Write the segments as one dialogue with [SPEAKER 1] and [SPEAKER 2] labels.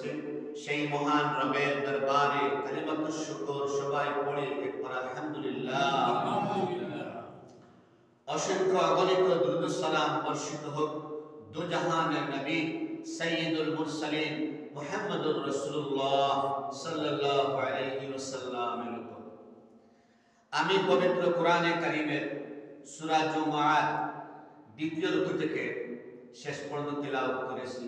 [SPEAKER 1] করেছি সেই মহান রবের দরবারে কালিমাতুশ শুকর সবাই পড়ে একবার আলহামদুলিল্লাহ। অসংখ্য অগণিত দুরূদ সালাম বর্ষিত হোক দু জাহানের নবী সাইয়্যিদুল মুরসালিন মুহাম্মদুর রাসূলুল্লাহ সাল্লাল্লাহু আলাইহি ওয়াসাল্লামের উপর। আমি পবিত্র কোরআনে কারীমের সূরা জুমআর দ্বিতীয় রুকু থেকে শেষ পর্যন্ত তিলাওয়াত করেছি।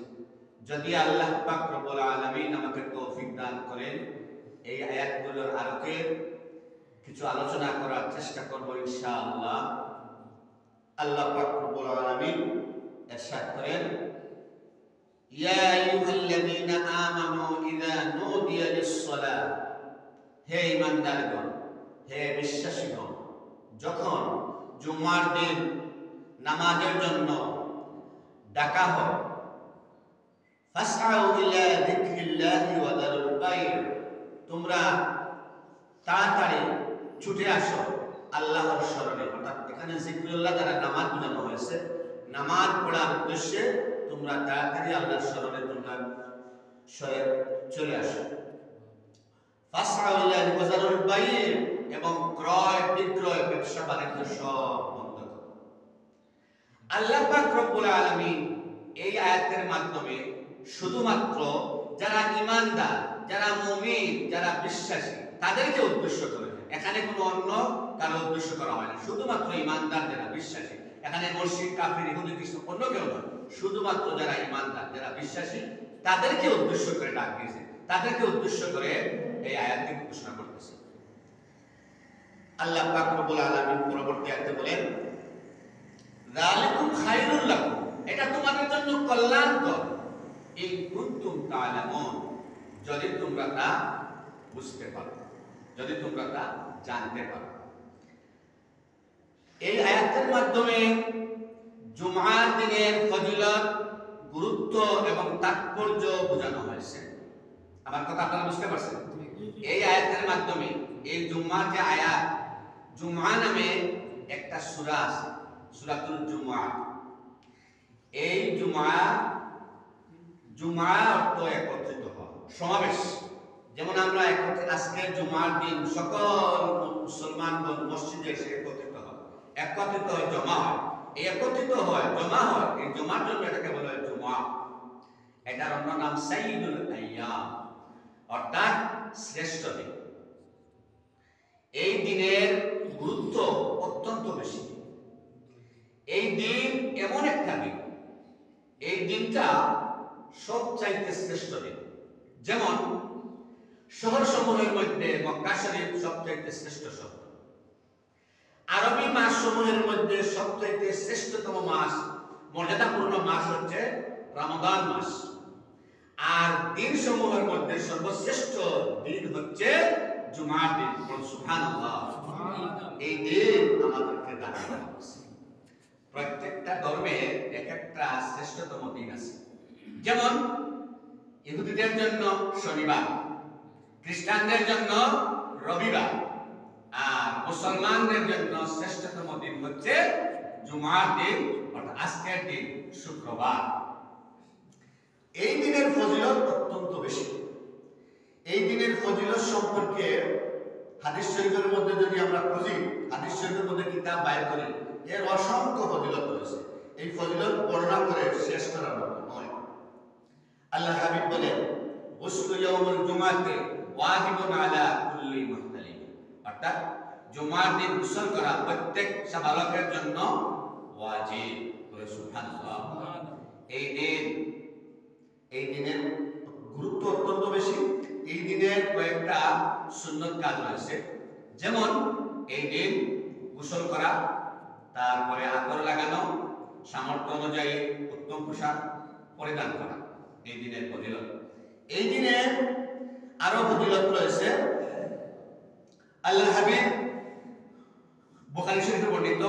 [SPEAKER 1] যদি আল্লাহ পাক রব্বুল আলামিন আমাকে তৌফিক দান করেন এই আয়াতগুলোর আলোকে কিছু আলোচনা করার চেষ্টা করব ইনশাআল্লাহ। আল্লাহ পাক রব্বুল আলামিন ইরশাদ করেন, ইয়া আইয়ুহাল্লাযীনা আমানু ইযা নুদিয়া লিস-সালাহ, হে ঈমানদারগণ, হে বিশ্বাসীগণ, যখন জুমার দিন নামাজের জন্য ডাকা হয়, ফাসআউ ইলা যিকরিল্লাহি ওয়া যারুল বাইর, তোমরা তাড়াতাড়ি ছুটে আসো আল্লাহর স্মরণে। অর্থাৎ এখানে যিকরুল্লাহ দ্বারা নামাজ বোঝানো হয়েছে। নামাজ পড়ার উদ্দেশ্যে তোমরা তাড়াতাড়ি আল্লাহর স্মরণে তোমরা চলে আসো। ফাসআউ ইলা ওয়া যারুল বাইর, এবং ক্রয় বিক্রয় ব্যবসা বাণিজ্য সব বন্ধ করো। আল্লাহ পাক রব্বুল আলামিন এই আয়াতের মাধ্যমে শুধুমাত্র যারা ঈমানদার, যারা মুমিন, যারা বিশ্বাসী তাদেরকে উদ্দেশ্য করে, এখানে কোনো অন্য কারো উদ্দেশ্য করা হয় না। শুধুমাত্র ঈমানদার যারা বিশ্বাসী, এখানে মুশরিক কাফির ইহুদি খ্রিস্টান অন্য কেউ নয়, শুধুমাত্র যারা ঈমানদার যারা বিশ্বাসী তাদেরকে উদ্দেশ্য করে ডাক দিয়েছে, তাদেরকে উদ্দেশ্য করে এই আয়াতটি ঘোষণা করতেছে। আল্লাহ পাক রব্বুল আলামিন পরবর্তী আয়াতে বলেন, যালিকুম খায়রুল লাকুম, এটা তোমাদের জন্য কল্যাণকর, ইন কুনতুম তা'লামুন, যদি তোমরা তা বুঝতে পারো, যদি তোমরা তা জানতে পারো। এই আয়াতের মাধ্যমে জুমার দিনের ফজিলত, গুরুত্ব এবং তাৎপর্য বোঝানো হয়েছে। আমার কথা আপনারা বুঝতে পারছেন? এই আয়াতের মাধ্যমে এই জুমার যে আয়াত, জুমআ নামে একটা সূরা আছে, সূরাতুল জুমআ। এই জুমআ অর্থ একত্রিত হওয়া, সমাবেশ। যেমন আমরা আজকের জুমার দিন সকল মুসলমানগণ মসজিদে এসে একত্রিত হয়, একত্রিত হয়, জমা হয়। এই একত্রিত হয়, জমা হয়, এই জমার জন্য এটাকে বলা হয় জুমআ। এটার অন্য নাম সাইয়্যিদুল আইয়াম, অর্থাৎ শ্রেষ্ঠ দিন। এই দিনের গুরুত্ব অত্যন্ত বেশি। এই দিন এমন একটা দিন, এই দিনটা সবচাইতে শ্রেষ্ঠ দিন। যেমন শহর সমূহের মধ্যে মক্কা শরীফ সবচাইতে শ্রেষ্ঠ শহর। আরবি মাস সমূহের মধ্যে সবচাইতে শ্রেষ্ঠতম মাস, মর্যাদাপূর্ণ মাস হচ্ছে রমাদান মাস। আর দিন সমূহের মধ্যে সর্বশ্রেষ্ঠ দিন হচ্ছে জুমার দিন। সুবহানাল্লাহ। এই দিন আমাদেরকে দান করা হয়েছে। প্রত্যেকটা ধর্মে এক একটা শ্রেষ্ঠতম দিন আছে। যেমন ইহুদিদের জন্য শনিবার, খ্রিস্টানদের জন্য রবিবার, আর মুসলমানদের জন্য শ্রেষ্ঠতম দিন হচ্ছে জুমার দিন, অর্থাৎ আজকের দিন শুক্রবার। এই দিনের ফজিলত অত্যন্ত বেশি। এই দিনের ফজিলত সম্পর্কে হাদিস শরীফের মধ্যে যদি আমরা খুঁজি, হাদিস শরীফের মধ্যে কিতাব বাইর করি, এর অসংখ্য ফজিলত রয়েছে। এই ফজিলত বর্ণনা করে শেষ করার মতো নয়। আল্লাহ হাবিব বলেন, গুসলু ইয়াউমুল জুমআতি ওয়াজিবুন আলা কুল্লি মুহতালিম, অর্থাৎ জুমার দিন গোসল করা প্রত্যেক সাবালকের জন্য ওয়াজিব। সুবহানাল্লাহ। এই দিনের গুরুত্ব অত্যন্ত বেশি। এই দিনের কয়েকটা সুন্নত কাজ রয়েছে। যেমন এই দিন গোসল করা, তারপরে আতর লাগানো, সামর্থ্য অনুযায়ী উত্তম পোশাক পরিধান করা এই দিনের ফজিলত। এই দিনে আরো ফজিলত রয়েছে। আল্লাহ হাবিব বুখারী শরীফে বর্ণিত,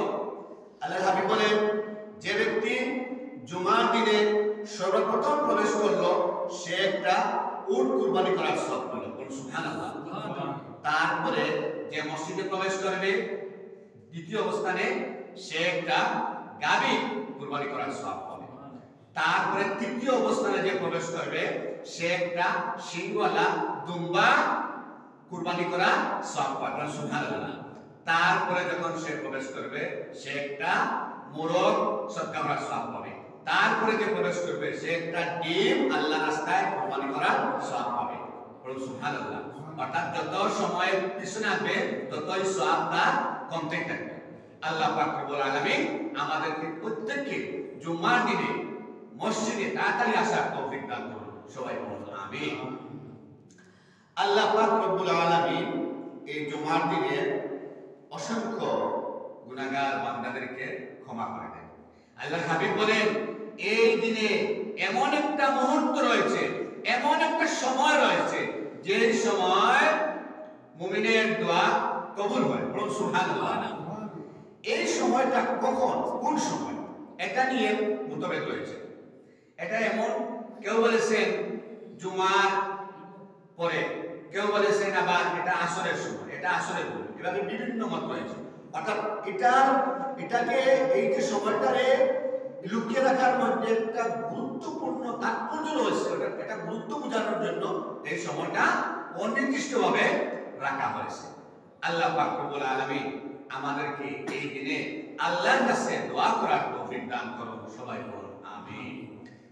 [SPEAKER 1] আল্লাহ হাবিব বলেন, যে ব্যক্তি জুমার দিনে সর্বপ্রথম প্রবেশ করলো সে একটা উট কুরবানি করার সওয়াব পেল। সুবহানাল্লাহ। তারপরে যে মসজিদে প্রবেশ করবে দ্বিতীয় অবস্থানে সে একটা গাভী কুরবানি করার সওয়াব পাবে। তারপরে তৃতীয় অবস্থানে যে প্রবেশ করবে সে একটা শিংওয়ালা দুম্বা কুরবানি করা সওয়াব পাবে, সুবহানাল্লাহ। তারপরে যখন সে প্রবেশ করবে সে একটা মোরগ সদকা করার সওয়াব পাবে। তারপরে যে প্রবেশ করবে সে একটা ডিম আল্লাহ রাস্তায় কুরবানি করার সওয়াব পাবে, সুবহানাল্লাহ। অর্থাৎ যত সময় পিছনে আসবে ততই সওয়াবটা কমতে থাকবে। আল্লাহ পাক রব্বুল আলামিন আমাদেরকে প্রত্যেককে জুমার দিনে মসজিদে তাড়াতাড়ি আসার তৌফিক দান করুন, সবাই বলুন আমিন। আল্লাহ পাক রব্বুল আলামিন এই জুমার দিনে অসংখ্য গুনাহগার বান্দাদেরকে ক্ষমা করে দেন। আল্লাহর হাবিব বলেন এই দিনে এমন একটা মুহূর্ত রয়েছে, এমন একটা সময় রয়েছে যে সময় মুমিনের দোয়া কবুল হয়, বলুন সুবহানাল্লাহ। এই সময়টা কখন, কোন সময়, এটা নিয়ে মতভেদ রয়েছে। এটা এমন, কেউ বলেছেন জুমার পরে, কেউ বলেছেন আবার এটা আসরের সময়, এটা আসরের পরে, এভাবে বিভিন্ন মত রয়েছে। অর্থাৎ এটাকে এই যে সময়টারে লুকিয়ে রাখার মধ্যে একটা গুরুত্বপূর্ণ তাৎপর্য রয়েছে। এটা গুরুত্ব বোঝানোর জন্য এই সময়টা অনির্দিষ্টভাবে রাখা হয়েছে। আল্লাহ পাক রব্বুল আলামিন আমাদেরকে এই দিনে আল্লাহর কাছে দোয়া করার তৌফিক দান করুন, সবাই